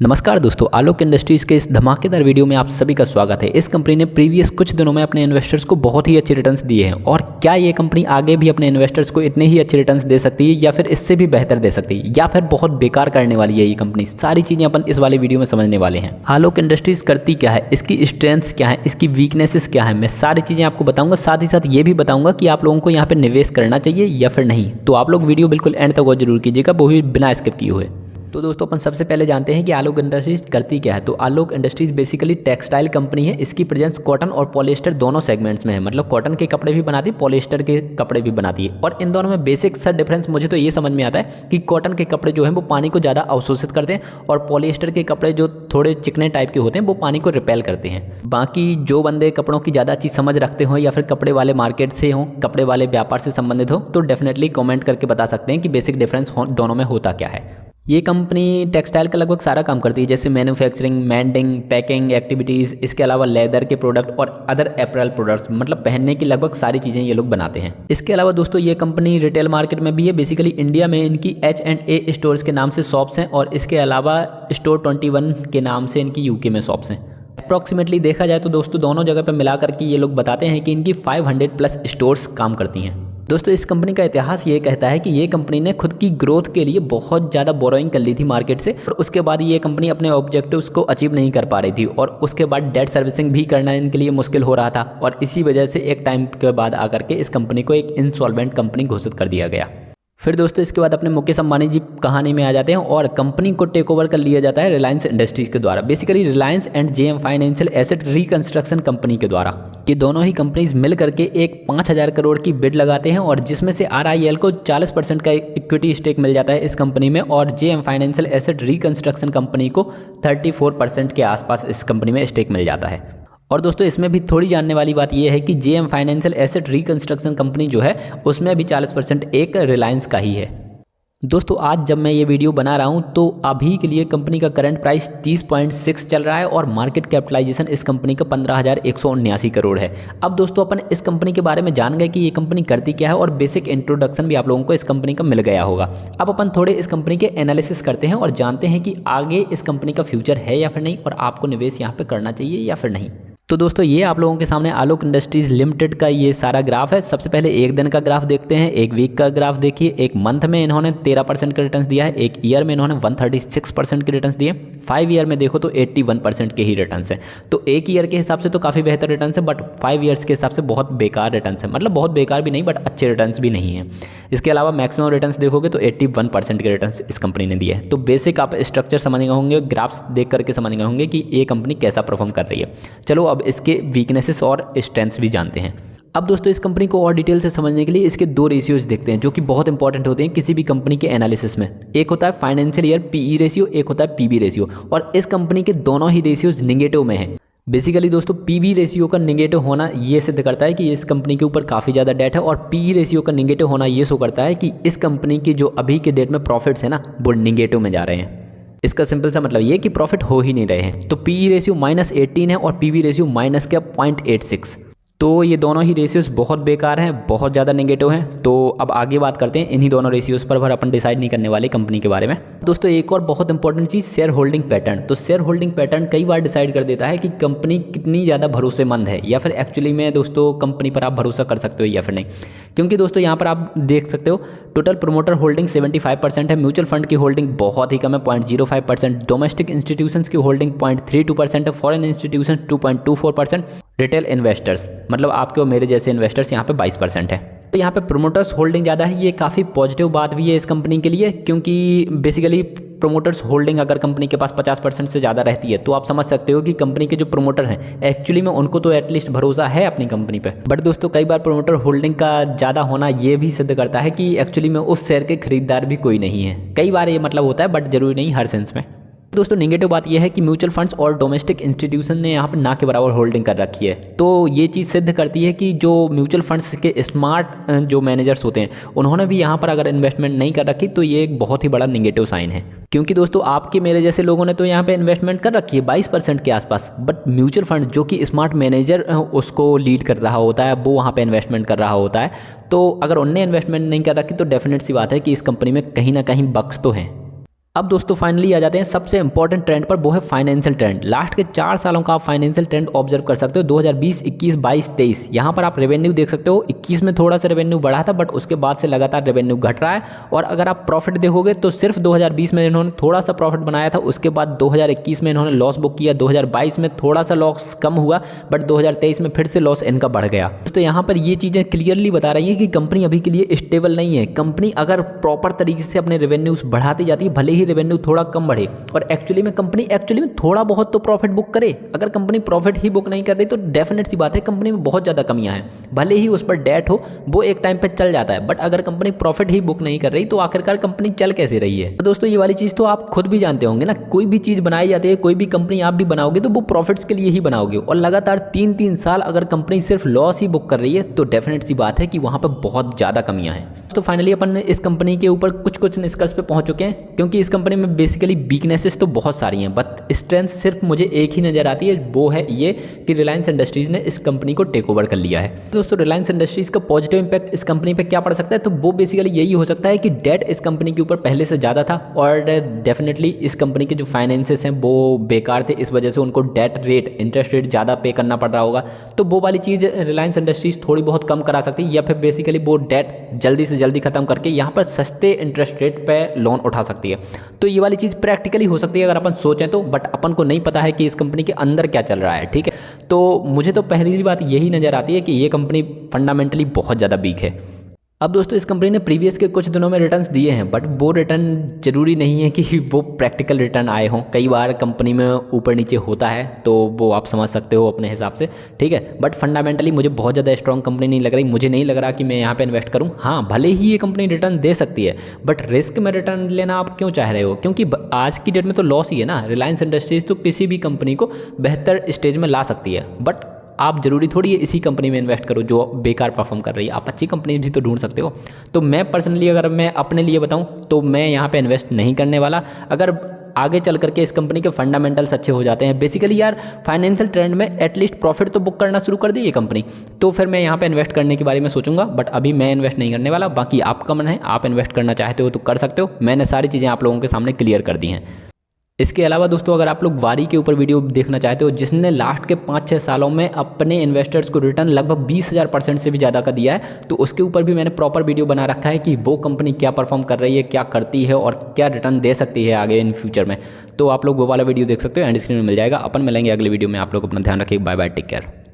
नमस्कार दोस्तों, आलोक इंडस्ट्रीज़ के इस धमाकेदार वीडियो में आप सभी का स्वागत है। इस कंपनी ने प्रीवियस कुछ दिनों में अपने इन्वेस्टर्स को बहुत ही अच्छे रिटर्न्स दिए हैं और क्या ये कंपनी आगे भी अपने इन्वेस्टर्स को इतने ही अच्छे रिटर्न्स दे सकती है या फिर इससे भी बेहतर दे सकती है या फिर बहुत बेकार करने वाली है ये कंपनी, सारी चीज़ें अपन इस वाले वीडियो में समझने वाले हैं। आलोक इंडस्ट्रीज़ करती क्या है, इसकी स्ट्रेंथ्स क्या है, इसकी वीकनेसेस क्या है, मैं सारी चीज़ें आपको बताऊँगा। साथ ही साथ ये भी बताऊँगा कि आप लोगों को यहाँ पर निवेश करना चाहिए या फिर नहीं। तो आप लोग वीडियो बिल्कुल एंड तक वॉच जरूर कीजिएगा, वो भी बिना स्किप किए हुए। तो दोस्तों अपन सबसे पहले जानते हैं कि आलोक इंडस्ट्रीज करती क्या है। तो आलोक इंडस्ट्रीज बेसिकली टेक्सटाइल कंपनी है। इसकी प्रेजेंस कॉटन और पॉलिएस्टर दोनों सेगमेंट्स में है, मतलब कॉटन के कपड़े भी बनाती है, पॉलिएस्टर के कपड़े भी बनाती है। और इन दोनों में बेसिक सा डिफरेंस मुझे तो ये समझ में आता है कि कॉटन के कपड़े जो हैं वो पानी को ज़्यादा अवशोषित करते हैं और पॉलिएस्टर के कपड़े जो थोड़े चिकने टाइप के होते हैं वो पानी को रिपेल करते हैं। बाकी जो बंदे कपड़ों की ज़्यादा अच्छी समझ रखते हो या फिर कपड़े वाले मार्केट से हों, कपड़े वाले व्यापार से संबंधित हो, तो डेफिनेटली कॉमेंट करके बता सकते हैं कि बेसिक डिफरेंस दोनों में होता क्या है। ये कंपनी टेक्सटाइल का लगभग सारा काम करती है, जैसे मैन्युफैक्चरिंग, मेंडिंग, पैकिंग एक्टिविटीज़, इसके अलावा लेदर के प्रोडक्ट और अदर अपैरल प्रोडक्ट्स, मतलब पहनने की लगभग सारी चीज़ें ये लोग बनाते हैं। इसके अलावा दोस्तों ये कंपनी रिटेल मार्केट में भी है। बेसिकली इंडिया में इनकी H&A स्टोर्स के नाम से शॉप्स हैं और इसके अलावा स्टोर 21 के नाम से इनकी यूके में शॉप्स हैं। अप्रॉक्सीमेटली देखा जाए तो दोस्तों दोनों जगह पर मिला करके ये लोग बताते हैं कि इनकी 500+ स्टोर्स काम करती हैं। दोस्तों इस कंपनी का इतिहास ये कहता है कि ये कंपनी ने खुद की ग्रोथ के लिए बहुत ज़्यादा बोरोइंग कर ली थी मार्केट से और उसके बाद ये कंपनी अपने ऑब्जेक्टिव्स को अचीव नहीं कर पा रही थी और उसके बाद डेट सर्विसिंग भी करना इनके लिए मुश्किल हो रहा था और इसी वजह से एक टाइम के बाद आकर के इस कंपनी को एक इंसॉल्वेंट कंपनी घोषित कर दिया गया। फिर दोस्तों इसके बाद अपने मुकेश अंबानी जी कहानी में आ जाते हैं और कंपनी को टेक ओवर कर लिया जाता है रिलायंस इंडस्ट्रीज़ के द्वारा, basically Reliance and JM financial asset reconstruction company के द्वारा। ये दोनों ही कंपनीज मिल करके एक 5000 करोड़ की बिड लगाते हैं और जिसमें से RIL को 40% का इक्विटी स्टेक मिल जाता है इस कंपनी में और JM financial asset reconstruction company को 34% के आसपास इस कंपनी में स्टेक मिल जाता है। और दोस्तों इसमें भी थोड़ी जानने वाली बात यह है कि JM financial asset reconstruction company जो है उसमें भी 40% एक रिलायंस का ही है। दोस्तों आज जब मैं ये वीडियो बना रहा हूँ तो अभी के लिए कंपनी का करंट प्राइस 30.6 चल रहा है और मार्केट कैपिटलाइजेशन इस कंपनी का 15,179 करोड़ है। अब दोस्तों अपन इस कंपनी के बारे में जान गए कि ये कंपनी करती क्या है और बेसिक इंट्रोडक्शन भी आप लोगों को इस कंपनी का मिल गया होगा। अब अपन थोड़े इस कंपनी के एनालिसिस करते हैं और जानते हैं कि आगे इस कंपनी का फ्यूचर है या फिर नहीं और आपको निवेश यहाँ पर करना चाहिए या फिर नहीं। तो दोस्तों ये आप लोगों के सामने आलोक इंडस्ट्रीज़ लिमिटेड का ये सारा ग्राफ है। सबसे पहले एक दिन का ग्राफ देखते हैं, एक वीक का ग्राफ देखिए। एक मंथ में इन्होंने 13% के रिटर्न्स दिया है, एक ईयर में इन्होंने 136% के रिटर्न्स दिए, 5 ईयर में देखो तो 81% के ही रिटर्न्स है। तो एक ईयर के हिसाब से तो काफ़ी बेहतर रिटर्न्स है बट 5 ईयर्स के हिसाब से बहुत बेकार रिटर्न्स है, मतलब बहुत बेकार भी नहीं बट अच्छे रिटर्न्स भी नहीं है। इसके अलावा मैक्सिमम रिटर्न्स देखोगे तो 81% के रिटर्न्स इस कंपनी ने दिए हैं। तो बेसिक आप स्ट्रक्चर समझ गए होंगे, ग्राफ्स देख करके समझ गए होंगे कि ये कंपनी कैसा परफॉर्म कर रही है। चलो अब इसके वीकनेसेस और स्ट्रेंथ्स भी जानते हैं। अब दोस्तों इस कंपनी को और डिटेल से समझने के लिए इसके 2 रेशियोज देखते हैं जो कि बहुत इंपॉर्टेंट होते हैं किसी भी कंपनी के एनालिसिस में। एक होता है फाइनेंशियल ईयर PE रेशियो, एक होता है PB रेशियो और इस कंपनी के दोनों ही रेशियोज निगेटिव में है। बेसिकली दोस्तों PB रेशियो का निगेटिव होना ये सिद्ध करता है कि इस कंपनी के ऊपर काफ़ी ज़्यादा डेट है और PE रेशियो का निगेटिव होना ये शो करता है कि इस कंपनी की जो अभी के डेट में प्रॉफिट्स है ना वो निगेटिव में जा रहे हैं। इसका सिंपल सा मतलब ये कि प्रॉफिट हो ही नहीं रहे हैं। तो PE रेशियो -18 है और PB रेशियो -0.86। तो ये दोनों ही रेशियोज बहुत बेकार हैं, बहुत ज़्यादा नेगेटिव हैं। तो अब आगे बात करते हैं इन्हीं दोनों रेशियोज पर अपन डिसाइड नहीं करने वाले कंपनी के बारे में। दोस्तों एक और बहुत इंपॉर्टेंट चीज़ शेयर होल्डिंग पैटर्न। तो शेयर होल्डिंग पैटर्न कई बार डिसाइड कर देता है कि कंपनी कितनी ज़्यादा भरोसेमंद है या फिर एक्चुअली में दोस्तों कंपनी पर आप भरोसा कर सकते हो या फिर नहीं। क्योंकि दोस्तों यहाँ पर आप देख सकते हो टोटल प्रोमोटर होल्डिंग 75% है, म्यूचुअल फंड की होल्डिंग बहुत ही कम है 0.05%, डोमेस्टिक इंस्टीट्यूशंस की होल्डिंग 0.32% है, फॉरेन इंस्टीट्यूशन 2.24%, रिटेल इन्वेस्टर्स मतलब आपके और मेरे जैसे इन्वेस्टर्स यहाँ पे 22% है। तो यहाँ पे प्रोमोटर्स होल्डिंग ज़्यादा है, ये काफ़ी पॉजिटिव बात भी है इस कंपनी के लिए क्योंकि बेसिकली प्रोमोटर्स होल्डिंग अगर कंपनी के पास 50% से ज़्यादा रहती है तो आप समझ सकते हो कि कंपनी के जो प्रोमोटर हैं एक्चुअली में उनको तो एटलीस्ट भरोसा है अपनी कंपनी पे। बट दोस्तों कई बार प्रोमोटर होल्डिंग का ज़्यादा होना ये भी सिद्ध करता है कि एक्चुअली में उस शेयर के खरीदार भी कोई नहीं है। कई बार ये मतलब होता है बट जरूरी नहीं हर सेंस में। दोस्तों नेगेटिव बात यह है कि म्यूचुअल फंड्स और डोमेस्टिक इंस्टीट्यूशन ने यहाँ पर ना के बराबर होल्डिंग कर रखी है। तो ये चीज़ सिद्ध करती है कि जो म्यूचुअल फंड्स के स्मार्ट जो मैनेजर्स होते हैं उन्होंने भी यहाँ पर अगर इन्वेस्टमेंट नहीं कर रखी तो ये एक बहुत ही बड़ा नेगेटिव साइन है। क्योंकि दोस्तों आपके मेरे जैसे लोगों ने तो यहाँ पे इन्वेस्टमेंट कर रखी है 22% के आसपास, बट म्यूचुअल फंड जो कि स्मार्ट मैनेजर उसको लीड कर रहा होता है वो वहाँ पे इन्वेस्टमेंट कर रहा होता है। तो अगर उनने इन्वेस्टमेंट नहीं कर रखी तो डेफिनेट सी बात है कि इस कंपनी में कहीं ना कहीं बग्स तो हैं। अब दोस्तों फाइनली आ जाते हैं सबसे इंपॉर्टेंट ट्रेंड पर, वो है फाइनेंशियल ट्रेंड। लास्ट के 4 सालों का आप फाइनेंशियल ट्रेंड ऑब्जर्व कर सकते हो, 2020, 21, 22, 23। यहाँ पर आप रेवेन्यू देख सकते हो, 21 में थोड़ा सा रेवेन्यू बढ़ा था, बट उसके बाद से लगातार रेवेन्यू घट रहा है। और अगर आप प्रॉफिट देखोगे तो सिर्फ 2020 में इन्होंने थोड़ा सा प्रॉफिट बनाया था, उसके बाद 2021 में इन्होंने लॉस बुक किया, 2022 में थोड़ा सा लॉस कम हुआ, बट 2023 में फिर से लॉस इनका बढ़ गया। तो यहाँ पर ये चीज़ें क्लियरली बता रही हैं कि कंपनी अभी के लिए स्टेबल नहीं है। कंपनी अगर प्रॉपर तरीके से अपने रेवेन्यूज बढ़ाती जाती है, भले ही रेवेन्यू थोड़ा कम बढ़े और एक्चुअली में थोड़ा बहुत तो प्रॉफिट बुक करे। अगर कंपनी प्रॉफिट ही बुक नहीं कर रही तो डेफिनेट सी बात है कंपनी में बहुत ज़्यादा कमियां हैं। भले ही उस पर डेट हो, वो एक टाइम पे चल जाता है, बट अगर कंपनी प्रॉफिट ही बुक नहीं कर रही तो आखिरकार कंपनी चल कैसे रही है। तो दोस्तों ये वाली चीज़ तो आप खुद भी जानते होंगे ना, कोई भी चीज़ बनाई जाती है, कोई भी कंपनी आप भी बनाओगे तो वो प्रॉफिट्स के लिए ही बनाओगे। और लगातार 3-3 साल अगर कंपनी सिर्फ लॉस ही बुक कर रही है तो डेफिनेट सी बात है कि वहाँ पर बहुत ज़्यादा कमियाँ हैं। तो फाइनली अपन इस कंपनी के ऊपर कुछ निष्कर्ष पे पहुंच चुके हैं, क्योंकि इस कंपनी में बेसिकली वीकनेसेस तो बहुत सारी हैं, बट स्ट्रेंथ सिर्फ मुझे एक ही नज़र आती है, वो है ये कि रिलायंस इंडस्ट्रीज़ ने इस कंपनी को टेक ओवर कर लिया है। तो दोस्तों रिलायंस इंडस्ट्रीज़ का पॉजिटिव इंपैक्ट इस कंपनी पे क्या पड़ सकता है, तो वो बेसिकली यही हो सकता है कि डेट इस कंपनी के ऊपर पहले से ज़्यादा था और डेफिनेटली इस कंपनी के जो फाइनेंसेस हैं वो बेकार थे, इस वजह से उनको डेट रेट, इंटरेस्ट रेट ज़्यादा पे करना पड़ रहा होगा। तो वो वाली चीज़ रिलायंस इंडस्ट्रीज़ थोड़ी बहुत कम करा सकती है, या फिर बेसिकली वो डेट जल्दी से जल्दी खत्म करके यहाँ पर सस्ते इंटरेस्ट रेट पे लोन उठा सकती है। तो ये वाली चीज़ प्रैक्टिकली हो सकती है अगर अपन सोचें तो, बट अपन को नहीं पता है कि इस कंपनी के अंदर क्या चल रहा है। ठीक है, तो मुझे तो पहली बात यही नज़र आती है कि ये कंपनी फंडामेंटली बहुत ज़्यादा वीक है। अब दोस्तों इस कंपनी ने प्रीवियस के कुछ दिनों में रिटर्न्स दिए हैं, बट वो रिटर्न जरूरी नहीं है कि वो प्रैक्टिकल रिटर्न आए हों। कई बार कंपनी में ऊपर नीचे होता है, तो वो आप समझ सकते हो अपने हिसाब से। ठीक है, बट फंडामेंटली मुझे बहुत ज़्यादा स्ट्रॉन्ग कंपनी नहीं लग रही। मुझे नहीं लग रहा कि मैं यहाँ पे इन्वेस्ट करूँ। हाँ, भले ही ये कंपनी रिटर्न दे सकती है, बट रिस्क में रिटर्न लेना आप क्यों चाह रहे हो, क्योंकि आज की डेट में तो लॉस ही है ना। रिलायंस इंडस्ट्रीज़ तो किसी भी कंपनी को बेहतर स्टेज में ला सकती है, बट आप जरूरी थोड़ी है इसी कंपनी में इन्वेस्ट करो जो बेकार परफॉर्म कर रही है। आप अच्छी कंपनी भी तो ढूंढ सकते हो। तो मैं पर्सनली अगर मैं अपने लिए बताऊं तो मैं यहाँ पे इन्वेस्ट नहीं करने वाला। अगर आगे चल करके इस कंपनी के फंडामेंटल्स अच्छे हो जाते हैं, बेसिकली यार फाइनेंशियल ट्रेंड में एटलीस्ट प्रॉफिट तो बुक करना शुरू कर दी ये कंपनी, तो फिर मैं यहाँ पे इन्वेस्ट करने के बारे में सोचूंगा। बट अभी मैं इन्वेस्ट नहीं करने वाला। बाकी आपका मन है, आप इन्वेस्ट करना चाहते हो तो कर सकते हो। मैंने सारी चीज़ें आप लोगों के सामने क्लियर कर दी हैं। इसके अलावा दोस्तों अगर आप लोग वारी के ऊपर वीडियो देखना चाहते हो जिसने लास्ट के 5-6 सालों में अपने इन्वेस्टर्स को रिटर्न लगभग 20,000% से भी ज़्यादा का दिया है, तो उसके ऊपर भी मैंने प्रॉपर वीडियो बना रखा है कि वो कंपनी क्या परफॉर्म कर रही है, क्या करती है और क्या रिटर्न दे सकती है आगे इन फ्यूचर में। तो आप लोग वो वाला वीडियो देख सकते हो, एंड स्क्रीन में मिल जाएगा। अपन मिलेंगे अगले वीडियो में। आप लोग अपना ध्यान रखिए। Bye bye, take care.